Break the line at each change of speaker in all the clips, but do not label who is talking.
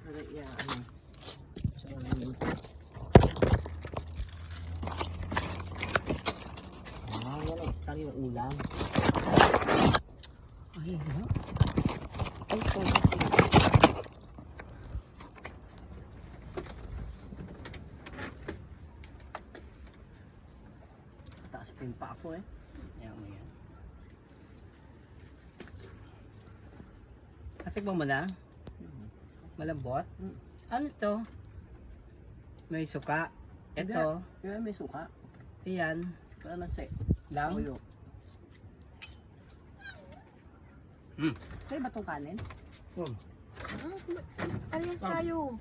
Pero iya, ano. Tsaka yun. Yan, extra yung ulam. Ay, ano? Ay, sorry. Taas pa yung pa ako eh. Ayan mo yan. Natikman mo na? Malambot? Ano to? May suka. Ito. Yan, may suka. Ayan. Ano sa lang? Ulo. Kaya ba itong kanin?
Alis tayo.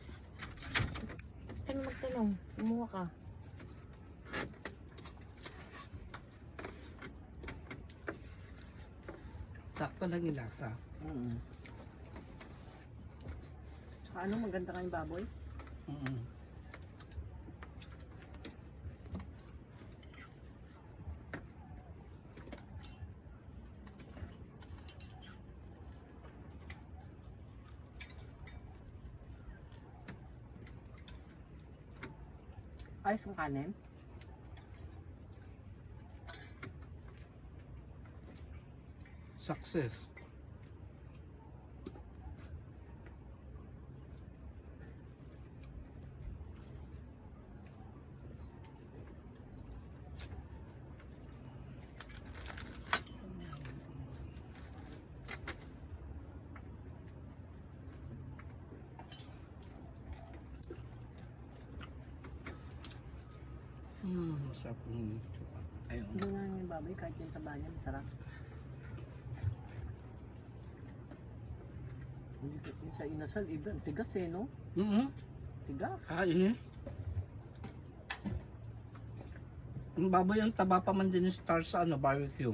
Ano magtanong? Umuha ka.
Sakto lang yung lasa.
Tsaka ano, maganda kang baboy? Ayos yung kanin?
Success. Masarap yung suka. Ayun.
Hindi nga yung baboy, kahit yung taba niya, masarap. Yung sa inasal, iba, tigas eh, no? Tigas.
Inis. Yung baboy ang taba pa man din yung star sa ano, barbecue.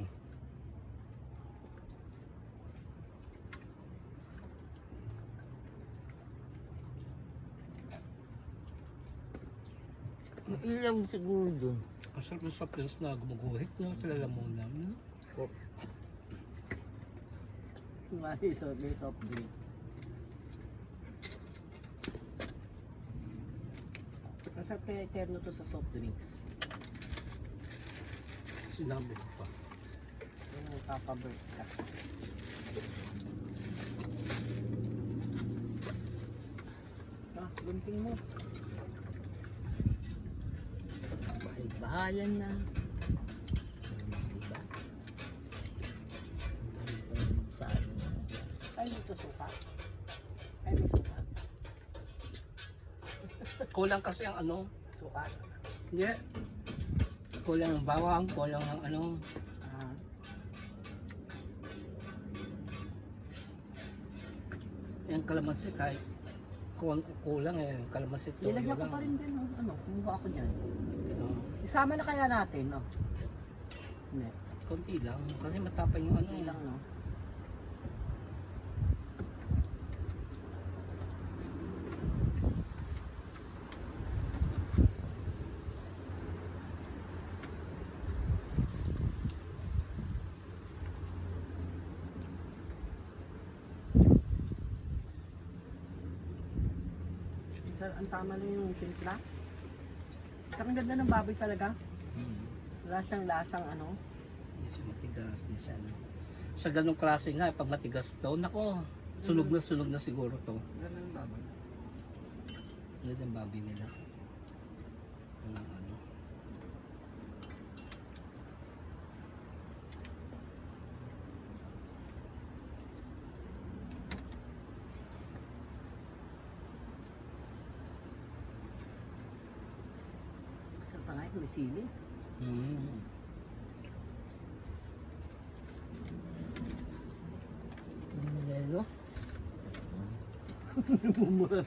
Ilaw siguro dun.
Ang sarap ng soft drinks na gumuguhit, no? Kilala mo na. No?
May soft drink. Masarap kaya eterno to sa soft drinks.
Sinabi ko pa.
Yung nagpapabirth ka. Gunting mo.
Bahayan na. Diba?
Ay, dito suka. Ay, may suka.
Kulang kasi ang ano.
Suka.
Hindi. Kulang ang bawang, kulang ang ano. Yung kalamansi kahit kulang eh. Kalamansi to.
Nilagyan ko pa rin dyan. Ano, kumuha ako dyan.
Ano,
Isama na kaya natin, no? Hindi.
konti lang. Kasi matapang yung ano.
Hindi lang, no? Ang tama lang yung timpla. Ang ganda ng baboy talaga. Wala siyang lasang ano.
Hindi siya matigas. Hindi siya ano. Sa ganong klase nga, pag matigas to, nako, sunog na siguro to.
Ganda ng baboy.
Ganda ang baboy nila. Ano.
Saan pa nga yung may sili?
Lelo.
Bumura.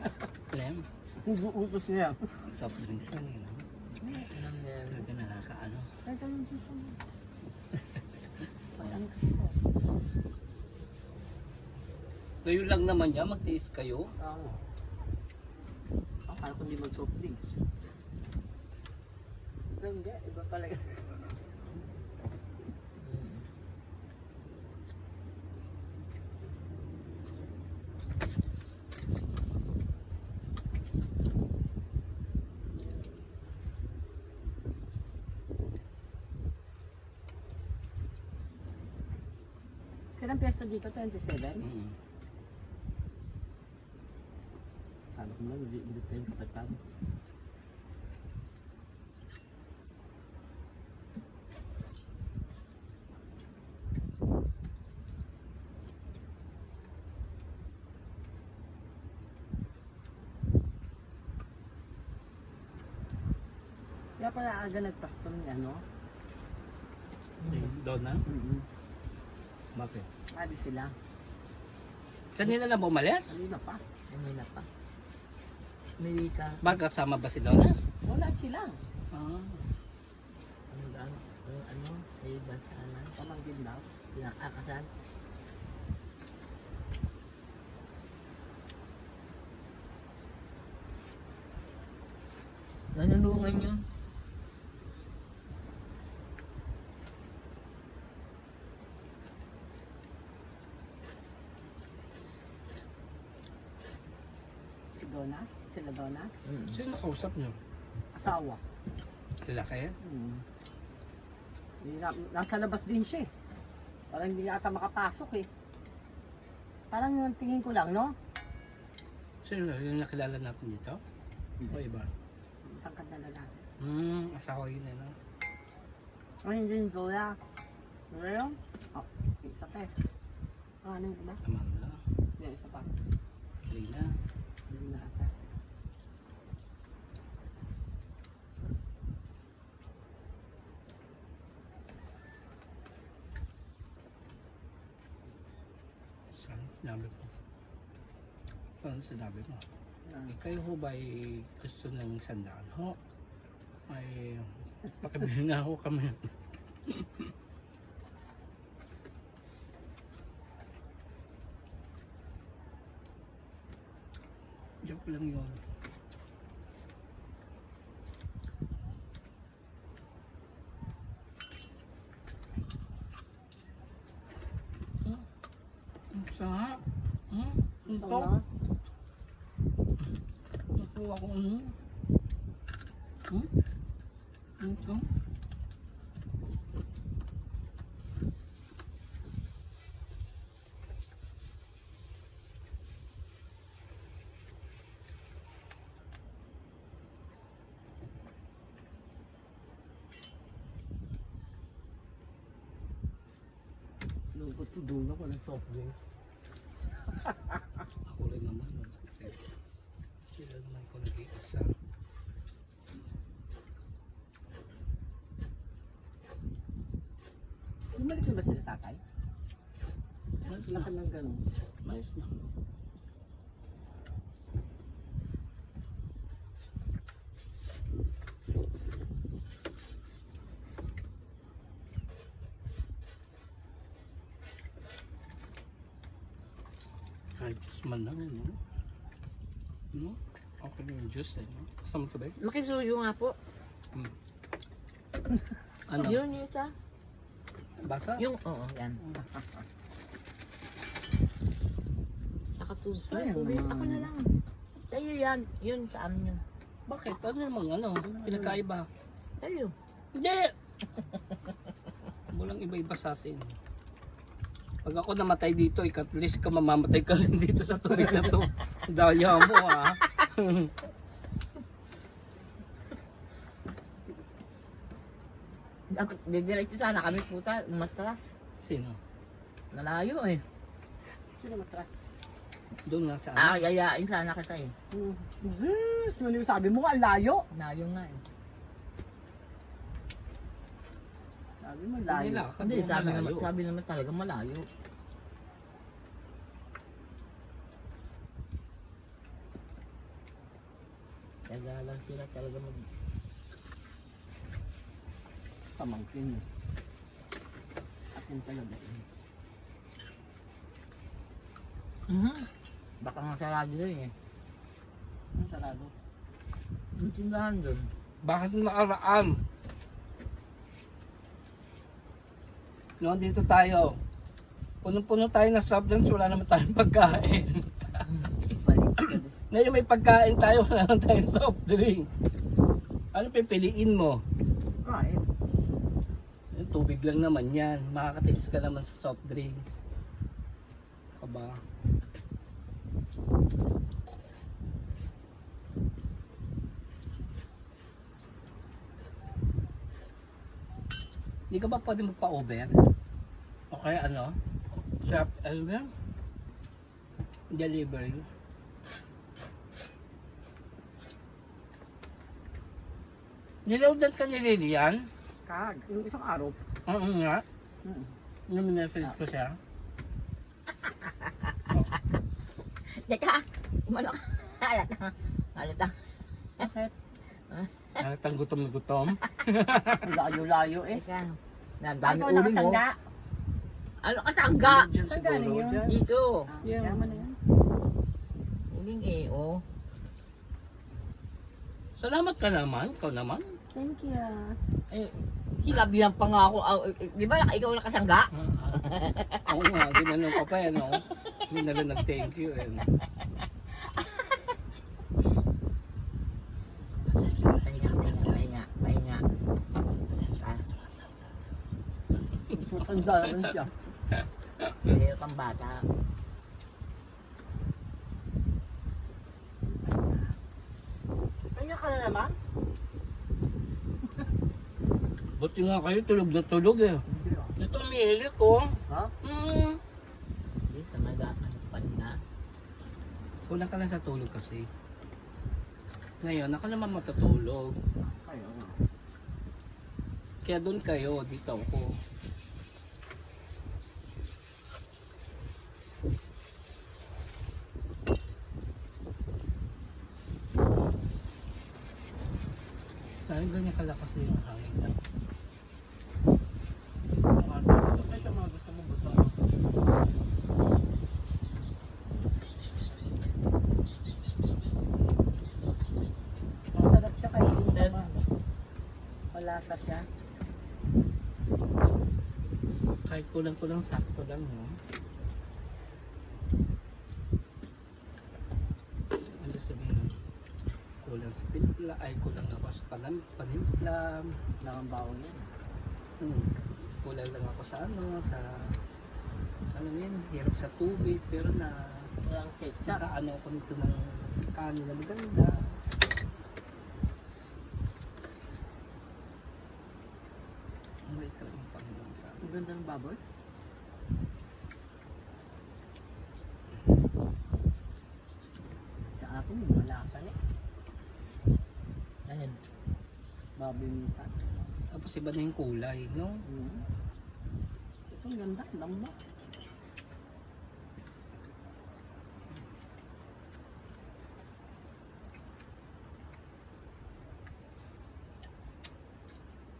Lem,
Utos niya.
soft drinks yan eh. No? Talaga nakakaano.
Ay, ganun dito. Parang gusto.
Ngayon lang naman yan, magtiis kayo.
Oo. Akala ko hindi mag-soft drinks. Hindi, iba pala. Sa dito, 27?
Sabi ko lang, hindi tayo kapatid.
Kaya pala aga nagpasto ng ano?
Doon na? Bakit?
Sabi sila.
Kanina lang bumalit?
Kanina pa.
Kanina pa. May ka.
Magkasama ba si Donna?
Wala sila.
Ah.
Ano? May basahan.
Pamangkin daw.
Pinakakasan. Nanulungan yun.
Si Donna. Sila Donna.
Sino kausap niyo?
Asawa.
Lalaki?
Nasa labas din siya eh. Parang hindi yata makapasok eh. Parang yung tingin ko lang, no?
Sino yung nakilala natin dito? O iba?
Tangkad na lalaki.
Asawa yun eh, no?
Ay, hindi yung Zola. Ano yun? Oh, isa pa eh. Ah, ano yung ba?
Amanda.
Hindi, isa pa.
Lina.
Hindi na ata.
Sinabi ko. Paano sinabi mo? Kayo ho ba ay gusto ng sandaan ho? Ay, pakibili nga ho kami. Joke lang yun. Ang sarap.
Ito
Ito.
na.
Nakuha ko ano. Ito.
Lungkot si Duna ko ng soft drinks.
Ako rin naman. Sila naman ko nag-iisa.
Lumalik na ba sila tatay?
Mayos na.
Laki ng ganun.
Mayos na. Kahit man lang, no? No? Okay na yung juice, eh, no? Gusto mo tubig?
Makisuyo nga po.
Ano?
Yun yung isa.
Basa?
Yung, oo, yan. Nakatubig.
Sayang
Tubig.
naman.
Ako na lang. Sa'yo yan. Yun sa amin yun.
Bakit? Ano namang ano? Pinagkaiba?
Sa'yo.
Hindi! Walang iba-iba sa atin. Pag ako namatay dito, at least ka mamamatay ka rin dito sa tubig na to. Daya mo ha.
Dapat didiretso sana kami puta. Matras.
Sino?
Malayo eh.
Sino matras?
Doon nga sa
Ah, yayain sana kita eh.
Zeus! Ano yung sabi mo? Ang layo!
Malayo nga eh.
Sabi mo, layo.
Hindi, sabi naman talaga malayo. Kaya lang sila talaga mag...
Pamangkin. Akin talaga.
Baka nga sarado rin eh.
Ang sarado.
Yung tindahan doon.
Bakit nakaraan? No, dito tayo. Punong-puno tayo ng soft drinks, wala naman tayong pagkain. Ngayon may pagkain tayo, wala naman tayong soft drinks. Ano pipiliin mo?
Kain.
Yung tubig lang naman yan. Makakatiis ka naman sa soft drinks. ba? Hindi ka ba pwede magpa-over? Okay, ano? Shop, ano ba? Delivery. Niloadan ka ni Lilian?
Kag, yung isang araw.
Oo nga.
Hmm.
Yung minessage ko siya.
Teka, umano ka. Halata. Halata.
Bakit?
Halatang gutom na gutom.
Layo-layo eh.
Teka. Ang
Ay,
dami
ikaw
uling mo.
nakasangga.
Ano kasangga?
Diyan
Saan
siguro.
galing yun?
Diyan.
Dito.
Yeah.
Yaman na yan.
Uling eh, oh.
Salamat ka naman. Ikaw naman.
Thank you.
Eh, sinabihan pa nga ako. Di ba ikaw nakasangga?
Oo nga, ginanong ko pa yan. Oh. Hindi na lang nag-thank you. Eh.
Pahinga.
Sanda naman siya.
Mahirap ang bata.
Kanya ka na naman?
Buti nga kayo, tulog na tulog eh.
Hindi ah.
Ito, mili ko.
Ha?
Hindi, sa nag-aanipan na.
Kulang ka lang sa tulog kasi. Ngayon, ako naman matutulog.
Kayo nga.
Kaya doon kayo, dito ako. Dahil ganyan kalakas yung hangin lang.
Ito mga gusto mo buto. Masarap siya kainin naman. Malasa siya.
Kahit kulang-kulang sakto lang, no? Ano sabihin nun? Kulang sa timpla, ay kulang ako sa panimpla.
Nakambawang yan.
Kulang lang ako sa ano yun, hirap sa tubig, pero
Walang ketchup.
nakaano ko nito ng kanin na maganda. May talagang Panginoon sa akin.
Ang ganda ng baboy. Sa atin, malasa eh.
Ayun.
Baboy minsan.
Tapos iba na yung kulay, no?
Ito ang ganda, lamba.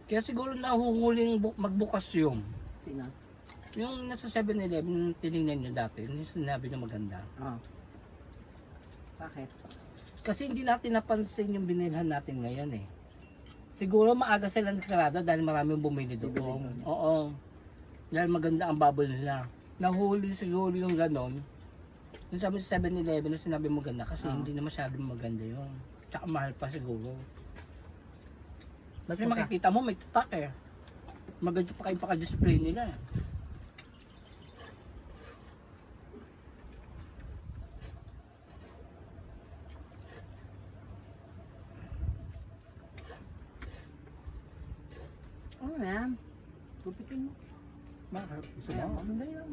Kaya siguro nahuhuling magbukas yung
Sina?
yung nasa 7-Eleven tinignan nyo dati, yung sinabi na maganda.
Ah. Bakit?
Kasi hindi natin napansin yung binilhan natin ngayon eh. Siguro maaga sila nagsarado dahil maraming bumili doon.
Bibili doon.
Oo. Dahil maganda ang bubble nila. Nahuli siguro yung ganon. Yung sabi sa 7-Eleven na sinabi maganda kasi hindi na masyadong maganda yun. Tsaka mahal pa siguro. Kasi makikita mo may tatak eh. Maganda pa kayo paka-display nila eh.
Ano yan? Gupitin mo.
Bakit? Gusto
Ayan,
mo?
maganda yan.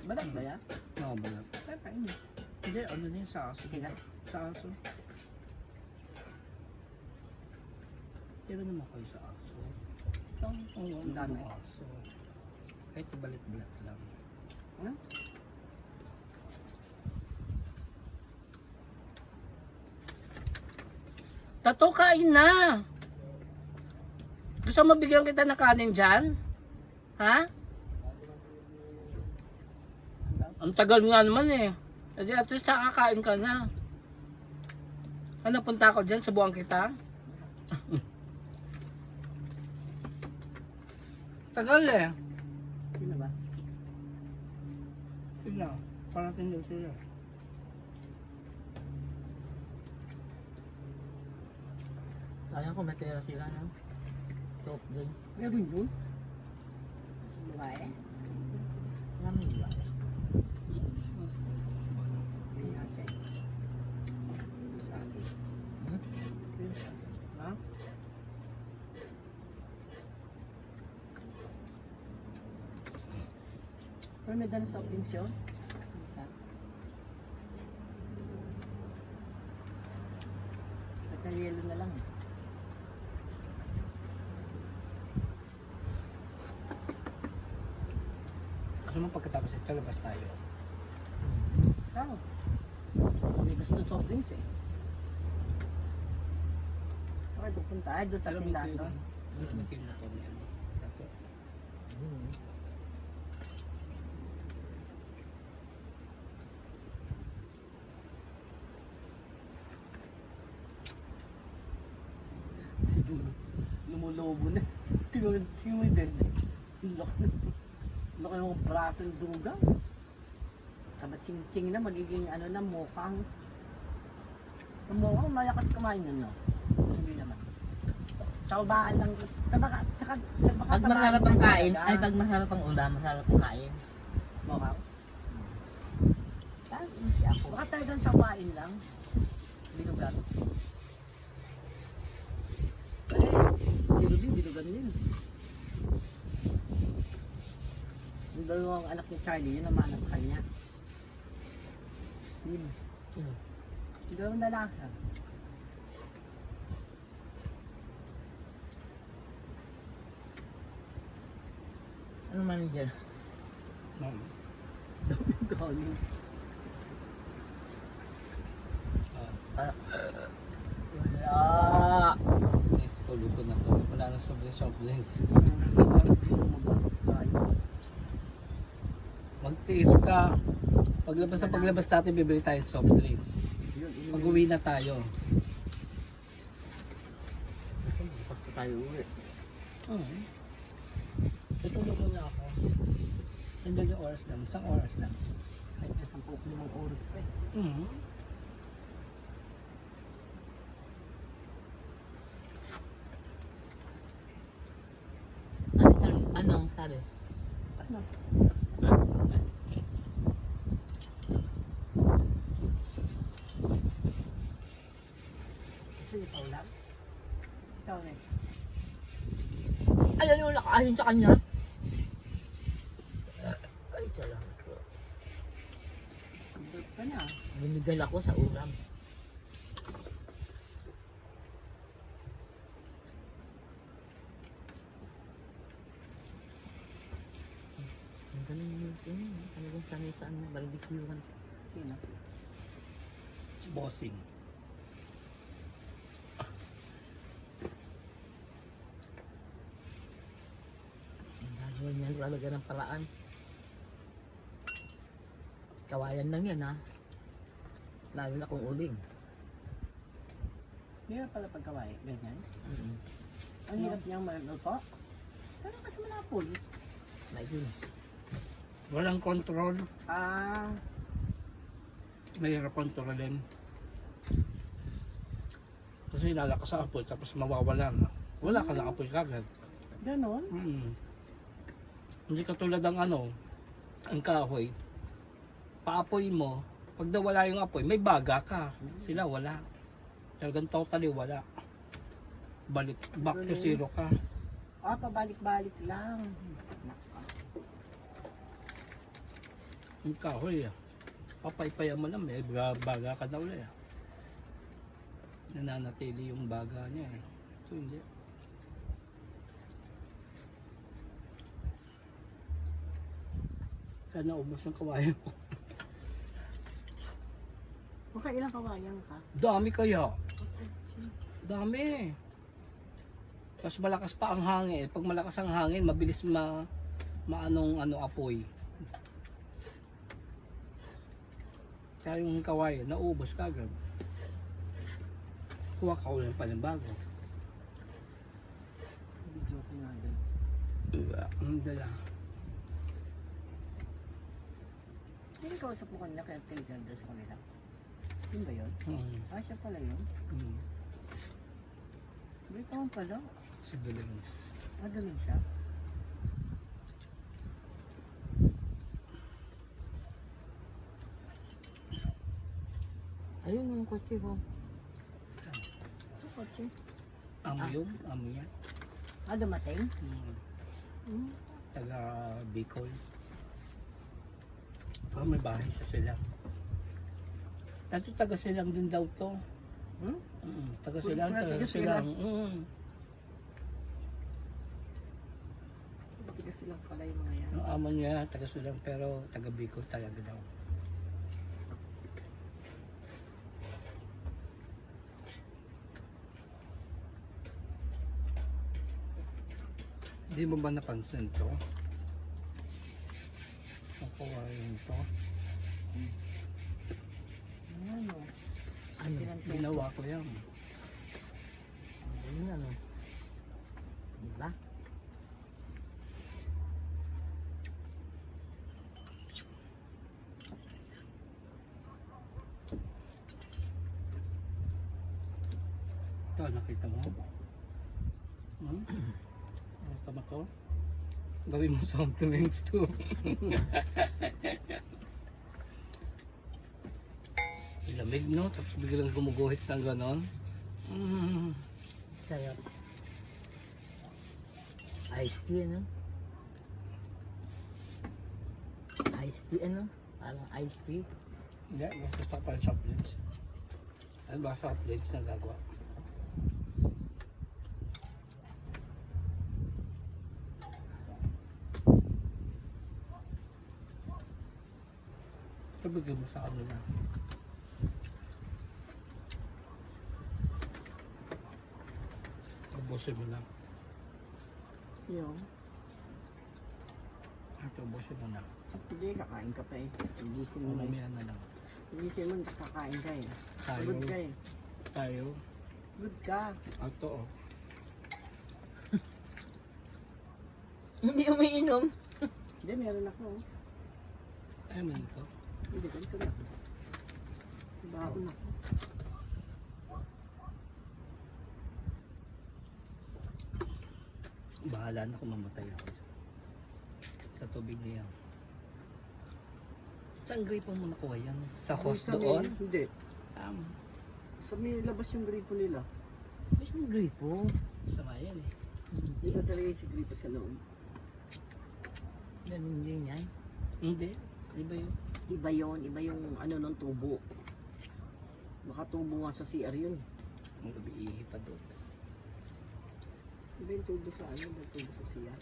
Balat ba yan?
Oo, balat.
Kaya kain.
Hindi, ano din sa aso.
Tigas.
Sa aso. Tira naman kayo sa aso.
So,
Oo,
ang dami.
aso. Kahit balit-balat lang.
Ano?
Tato, kain na! Gusto mo bigyan kita ng kanin dyan? Ha? Ang tagal nga naman eh. Kasi at least kakain ka na. Ano, punta ako dyan? Subukan kita? Tagal eh.
Sino ba?
Sila. Parating daw sila.
Sayang ko may pera sila, no? Top din.
Meron yun. Babae.
Lamig ba?
Pero may dala soft drinks yun. Nagka-yelo na lang.
Gusto mo pagkatapos ito, labas tayo.
Oo. May gusto ng soft drinks eh. Okay, pupunta tayo doon sa tindahan doon.
May kayo na ito niya. Dato.
Lumulobo na. Tingnan mo yung dede. Laki ng braso ng dugang. Kaba-ching-ching na, magiging ano na, mukhang. Ang mukhang malakas kumain nun, no? Hindi naman. Tsaka lang. Tsaka
Pag masarap ang kain, ay pag masarap ang ulam, masarap ang kain.
Mukhang.
Kain siya ako.
Baka talagang tsawain lang. Binugan. Binugan din. Yung dalawang anak ni Charlie, yun ang mana sa kanya. Slim. Yung dalawang lalaki.
Ano manager?
Ma'am.
Gawin.
Wala.
Tulog ko na to. Wala nang soft drinks. Mag-taste ka. Paglabas natin, bibili tayo soft drinks. Pag-uwi na tayo.
Pagka tayo uwi.
Tutulog mo na ako. Sandali oras lang. Isang oras lang.
Kahit na 10 oras pa eh.
Anong sabi?
Ano? Gusto niyo pa ulam? Ikaw next.
Alam mo, nakaayon sa kanya. Ay, salamat po.
Good ka na.
Binigal ako sa ulam. Ang galing nito. Talagang sanay sa ano, barbecue-an.
Sino?
Si Bossing.
Ang gagawin niya, talaga ng paraan. Kawayan lang yan, ha? Lalo na kung uling.
Hirap pala pagkaway. Ganyan.
Mm-hmm.
Ang hirap niyang maluto. Pero kasi malapol.
Maigil.
Walang control. Mahirap kontrolin. Kasi lalakas sa apoy tapos mawawala na. Wala ka na apoy kagad.
Ganon?
Hindi katulad ng ang kahoy. Paapoy mo, pag nawala yung apoy, may baga ka. Sila wala. Talagang totally wala. Balik, back to zero ka.
Pabalik-balik lang.
Yung kahoy, papaypayan mo lang, may baga ka na ulit. Nananatili yung baga niya eh. So hindi. Kaya naubos yung kawayan ko.
Baka ilang kawayan ka?
Dami kaya. Dami. Tapos malakas pa ang hangin. Pag malakas ang hangin, mabilis maanong apoy. Kaya yung kawayan, naubos kagad. Kuha ka ulit pa ng bago.
Video ko nga din.
Dala.
Hindi kausap mo kanina kaya tigan doon sa kanila. Yun ba yun? Siya pala yun. Wait naman pala.
Sa dalang.
Dalang siya.
Ayun yung kotse ko.
Sa kotse.
Amo yun? Amo yan?
Dumating?
Taga Bicol. Oh, may bahay sa silang. Dati taga silang din daw to.
Hmm?
Taga silang, taga silang.
Tigas silang pala yung mga yan.
Yung amo niya, taga silang, pero taga Bicol talaga daw. Hindi mo ba napansin to? Ang kawain to.
Ano?
Ano?
Ginawa ko yan.
Ano ano? Diba?
Ito, nakita mo? Nakita mo to? Gawin mo something wings to. Lamig, no? Tapos biglang gumuguhit ng ganon.
Sarap. Iced tea, ano? Iced tea, ano? Parang iced tea.
Hindi, basta pa soft drinks. Ano ba soft drinks na gagawa? Ito bigyan mo sa kanila. Ubusin mo lang.
Yung?
Ito, ubusin mo lang.
Hindi, kakain ka pa eh. Gising mo na eh.
Mamaya na lang.
Gising mo, kakain ka eh.
Tayo.
Good ka eh.
Tayo.
Good ka.
Ito, oh.
Hindi umiinom.
Hindi, meron ako.
Ay, man ito.
Hindi, ganito na. Baon ako.
Bahala na kung mamatay ako. Sa tubig na yan. Saan gripo mo nakuha yan? Sa host doon?
Hindi. Sa may labas yung gripo nila.
Mas may gripo.
Sama yan eh.
Hindi ka talaga yung si gripo sa loob.
Ganun din yan.
Hindi. Di ba yun?
Iba yun. Iba yung ano ng tubo. Baka tubo nga sa CR yun.
Ang umiihi pa doon.
Iba yung tubo sa ano. Iba yung tubo sa CR.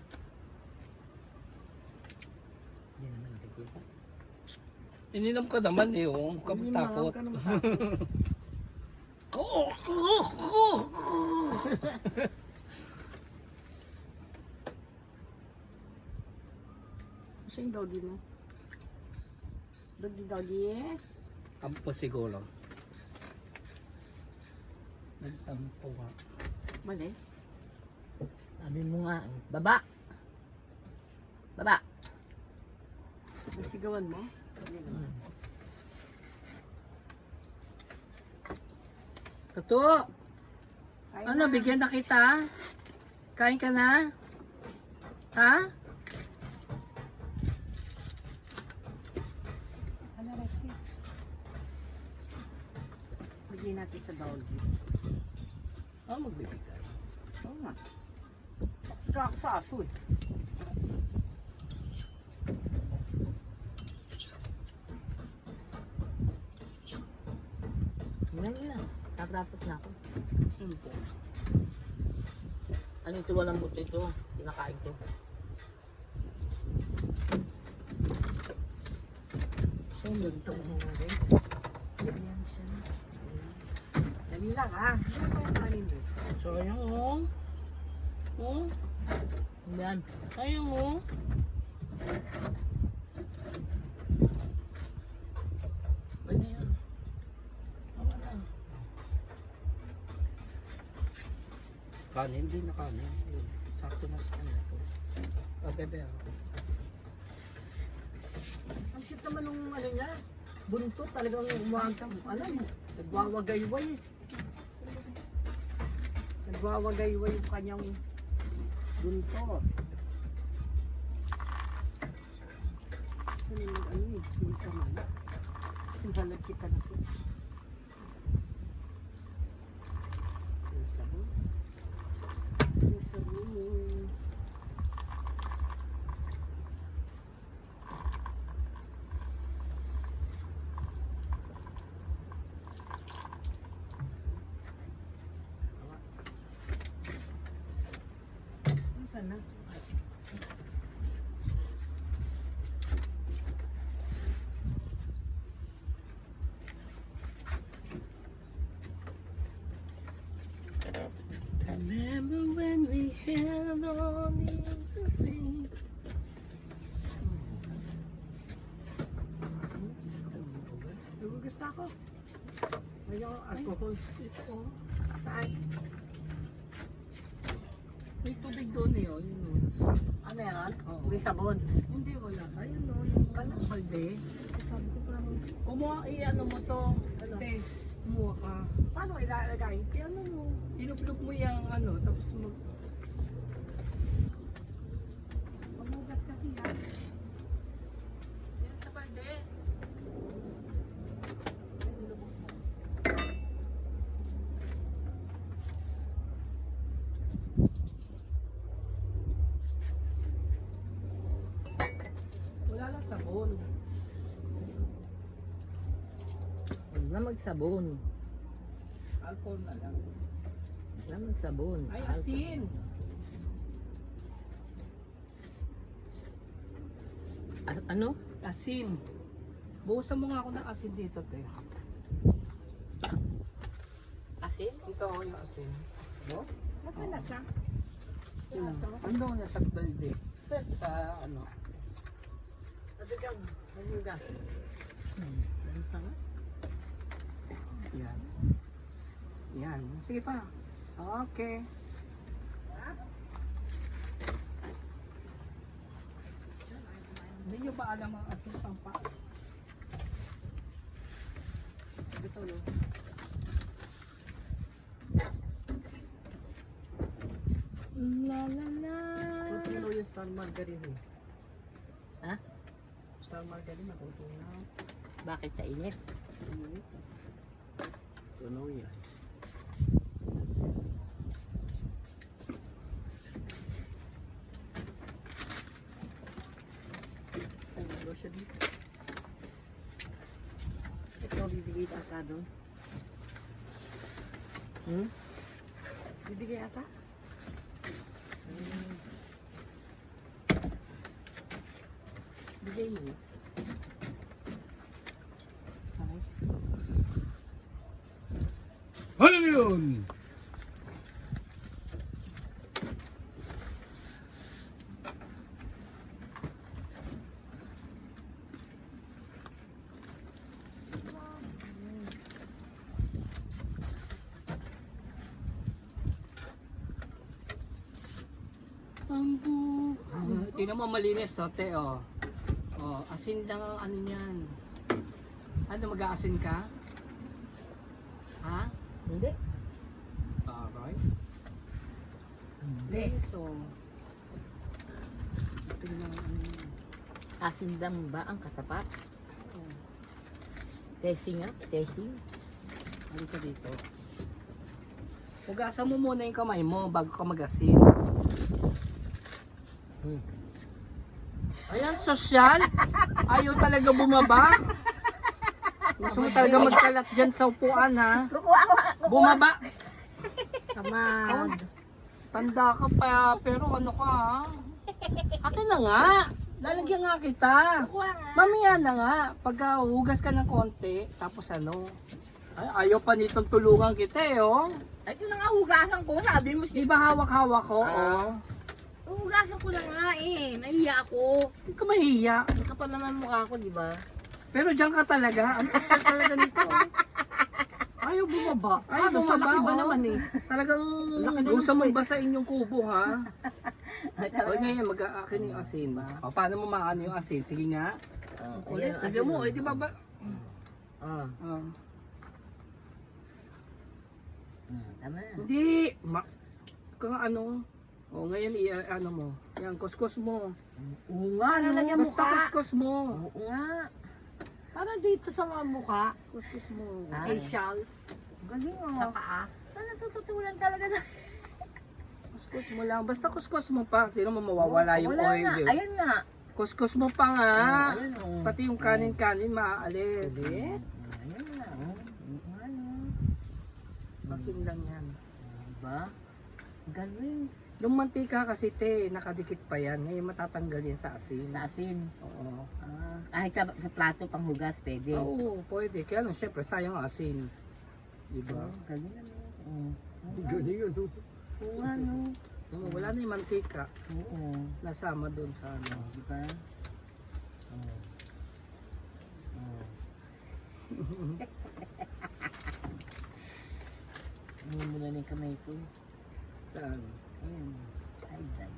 Hindi naman nakikita.
Ininom ka naman eh, oh. Kapatakot.
Ka na matakot. Kasi yung doggy mo. Doggy.
Tampo siguro. Nagtampo nga.
Malis.
Sabi mo nga, baba! Baba!
Nasigawan mo?
Totoo!
Kain
Ano,
na.
bigyan na kita? Kain ka na? Ha?
Ano, Rexy? Bigyan natin sa doggy.
Ah, magbibigay.
Oo nga. Tsaka sa aso eh.
Yan na. Tatapos na ako.
Ano po?
Ano ito? Walang buto ito. Kinakain ko.
So, nagtong mo na rin. Yan siya. Dali lang ah. Ano pa yung kanin mo?
Sayang oh. Oh,
Yan.
sayang oh. Pwede yan. Tama na. Kanin, din na kanin. Sakto na sa kanya to.
Okay, be.
Ang cute naman nung ano niya. Buntot talagang umagam. Alam mo, nagwawagayway eh. Nagwawagayway yung kanyang buntot. Saan yung ano eh, yung kamay. Halag kita na po. Nasaro. Nasaro.
Buksan na.
Remember when we held on in the rain.
Nagugas na ako. Ayaw alcohol.
Ito oh.
Saan?
May tubig doon eh. Oh. Yun,
Ah, meron?
Oo.
May sabon.
Hindi wala. Ayun o. Yung pala balde.
Sabi ko parang,
Kumuha, ano mo to.
Ano?
Te, kumuha ka.
paano ilalagay?
Kaya ano mo. Inuplog mo yung ano. Tapos mag...
Mamugas kasi yan.
Yan sa balde. Wala lang sabon.
Huwag na magsabon.
Alcohol na lang.
Huwag na magsabon.
Ay, asin.
Ano?
Asin. Buhusan mo nga ako ng asin dito, te.
Asin?
Ito ako yung asin. No?
Nasaan na siya?
Ano na sa balde? Sa ano?
Sabi dyan, mamugas.
Ano sana?
Yan. Yan. Sige pa. Okay. Hindi nyo ba alam ang asin sampa?
Ito yun.
La la la.
Matunaw yung star margarine eh.
Ha?
Star margarine, matutunaw.
Bakit sa init?
Tunaw yan. Ano siya dito? Ito, bibigay ata doon.
Hmm?
Bibigay ata? Bigay mo.
Ano yun? Tingnan mo malinis, sote, oh. Oh, asin lang ang ano niyan. Ano, mag-aasin ka? Ha?
Hindi.
Alright.
Hindi.
So, asin lang ang ano yan.
Asin lang ba ang katapat?
Oh,
Testing nga. Testing.
halika dito. Hugasan mo muna yung kamay mo bago ka mag-asin. Ayan, sosyal. Ayaw talaga bumaba. Gusto mo talaga magkalat dyan sa upuan, ha? Bumaba.
Tamad.
Tanda ka pa, pero ano ka, ha? Akin na nga. Lalagyan nga kita. Mamaya na nga. Pagka hugas ka ng konti, tapos ano. Ay, ayaw pa nitong tulungan kita, eh, oh.
Ay, ito na nga hugasan ko. Sabi mo,
Di ba hawak-hawak ko, oh?
hugasan ko na nga eh. Nahiya ako.
Hindi ka mahiya.
Ang kapal naman mukha ko, di ba?
Pero diyan ka talaga. Ang social talaga nito.
Ayaw bumaba.
Ayaw
nasa
bumaba,
laki ba
oh.
naman eh.
Talagang
Laki na
gusto
ng
mong basain yung kubo, ha? O ngayon, mag-aakin yung asin. O, paano mo maano yung asin? Sige nga. Ulit. Lagyan mo, eh, di ba ba?
Oh,
Oh.
tama na.
Hindi. Kung ano. O, ngayon, ano mo. Yan, kuskus mo.
Oo nga, lalagyan mo
Basta
ka.
kuskus mo.
Oo nga. Para dito sa mga mukha.
Kuskus mo.
Ay.
Facial.
Galing
Sa paa.
Natututulan talaga na.
Kuskus mo lang. Basta kuskus mo pa. Sino mo mawawala yung
Wala
oil.
nga.
eh.
Ayan nga.
Kuskus mo pa nga.
Ayan o.
Pati yung kanin-kanin maaalis.
Pwede.
Ayan na. Oh.
Asin lang yan.
Diba? Galing.
Yung mantika kasi te, nakadikit pa yan. Ngayon matatanggal yan sa asin.
Sa asin.
Oo.
Kahit sa plato panghugas, pwede.
Oo, pwede. Kaya lang, syempre, sayang ang asin. Diba?
Galing ano.
Galing ano.
Oo, ano.
Wala na yung mantika.
Oo.
Nasama doon sa ano.
Di ba? Oo. Ano mo na yung kamay ko?
Saan?
Ayan. High blood.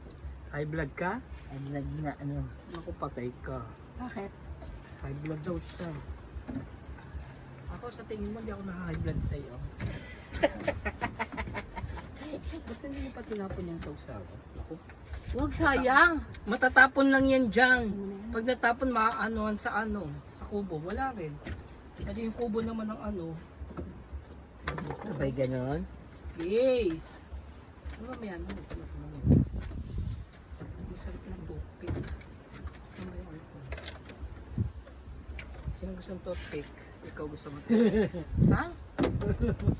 High blood ka?
High blood na ano.
Naku, patay ka.
Bakit?
High blood daw siya. Ako sa tingin mo, hindi ako na-high blood sa'yo. Ba't hindi mo pa tinapon yung sausawa? Naku.
Huwag sayang.
Matatapon lang yan dyan. Pag natapon, maaanohan sa ano? Sa kubo. Wala rin. Kasi yung kubo naman ng ano.
Sabay ganon?
Yes! Ano ba yan? Ang sarap ng toothpick. Saan ba yung ano ko? Sino gusto ng toothpick? Ikaw gusto mo toothpick? Ha?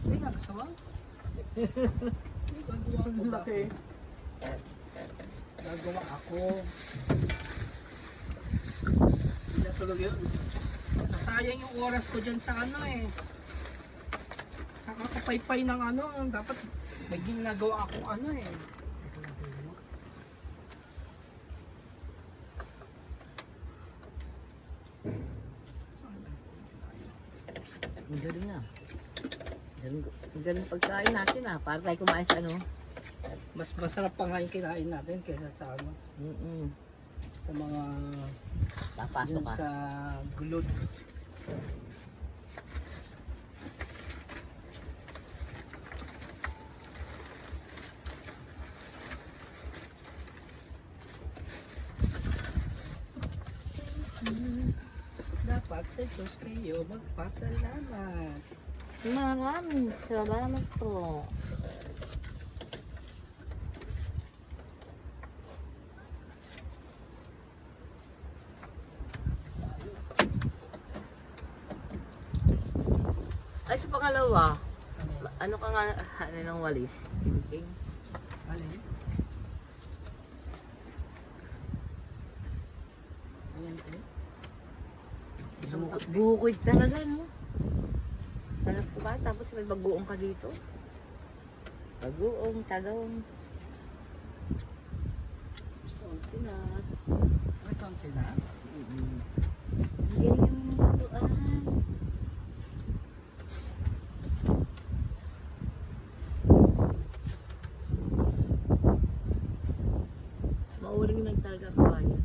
Hindi nga gusto mo? Hindi, gagawa ko ba? Gagawa ako. Hindi na tulog yun. Nasayang yung oras ko dyan sa ano eh. Nakakapaypay ng ano, dapat may ginagawa akong ano eh.
Ang galing na. Ang galing pagkain natin para tayo kumain sa ano.
Mas masarap pa nga yung kinain natin kaysa sa ano, sa mga
Papasok
dun
ka.
sa gulod. Dapat sa Diyos kayo magpasalamat.
Maraming salamat po. Ay, sa pangalawa, ano ka nga, ano ng walis? Okay.
Alin? Ayan eh.
Bukid talaga, no? Sarap ko ba? Tapos may bagoong ka dito. Bagoong, talong.
Saan sila? Ay, saan sila?
Ang galing yung bagoan. Mauling lang talaga kawayan.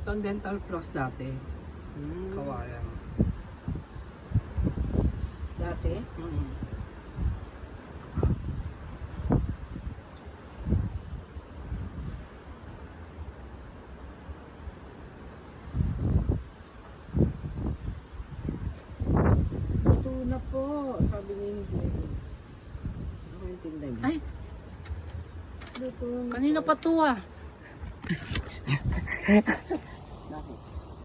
Ito ang dental floss dati. Kawayan.
Dati?
Ito na po, sabi ni Ingrid. Ano ko yung tinday mo? Ay! Kanina pa to ah.
Bakit?